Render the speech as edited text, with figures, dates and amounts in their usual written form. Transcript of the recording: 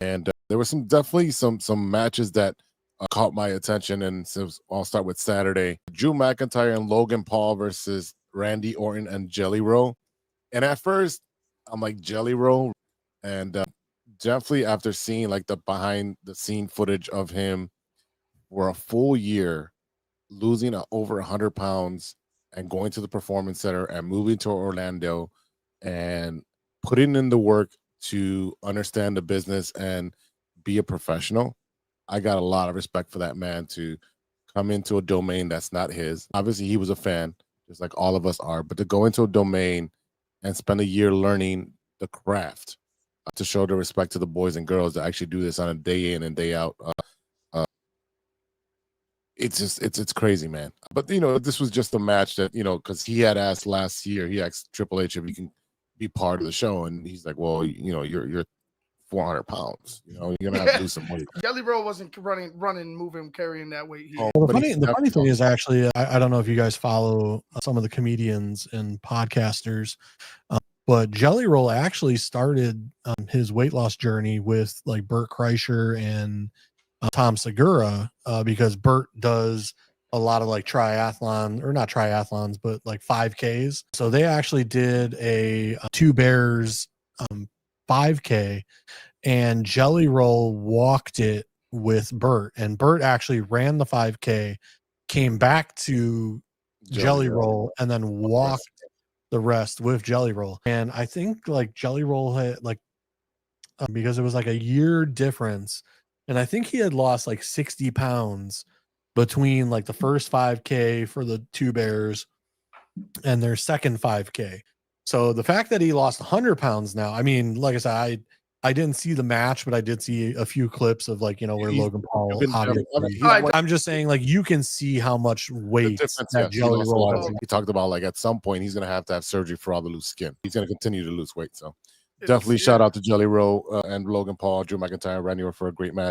And there were definitely some matches that caught my attention. And so I'll start with Saturday. Drew McIntyre and Logan Paul versus Randy Orton and Jelly Roll. And at first, I'm like, Jelly Roll. And definitely after seeing like the behind the scene footage of him for a full year, losing over 100 pounds and going to the performance center and moving to Orlando and putting in the work to understand the business and be a professional. I got a lot of respect for that man to come into a domain that's not his. Obviously, he was a fan, just like all of us are, but to go into a domain and spend a year learning the craft to show the respect to the boys and girls that actually do this on a day in and day out. It's crazy, man. But this was just a match that because he had asked last year, he asked Triple H if he can be part of the show, and he's like, well, you're 400 pounds. You're gonna have to lose some weight. Jelly Roll wasn't running, moving, carrying that weight. Well, the funny thing is actually, I don't know if you guys follow some of the comedians and podcasters, but Jelly Roll actually started his weight loss journey with like Bert Kreischer and Tom Segura, because Bert does a lot of like triathlon, or not triathlons, but like 5Ks. So they actually did a Two Bears 5K, and Jelly Roll walked it with Bert, and Bert actually ran the 5K, came back to Jelly Roll, and then walked the rest with Jelly Roll. And I think like Jelly Roll had like because it was like a year difference, and I think he had lost like 60 pounds between like the first 5K for the Two Bears and their second 5K. So the fact that he lost 100 pounds now, I mean, like I said, I didn't see the match, but I did see a few clips of like, where Logan Paul, I'm just saying, like, you can see how much weight that Jelly Roll has. He talked about like at some point he's going to have surgery for all the loose skin. He's going to continue to lose weight. So definitely shout out to Jelly Roll and Logan Paul, Drew McIntyre, Randy Orton for a great match.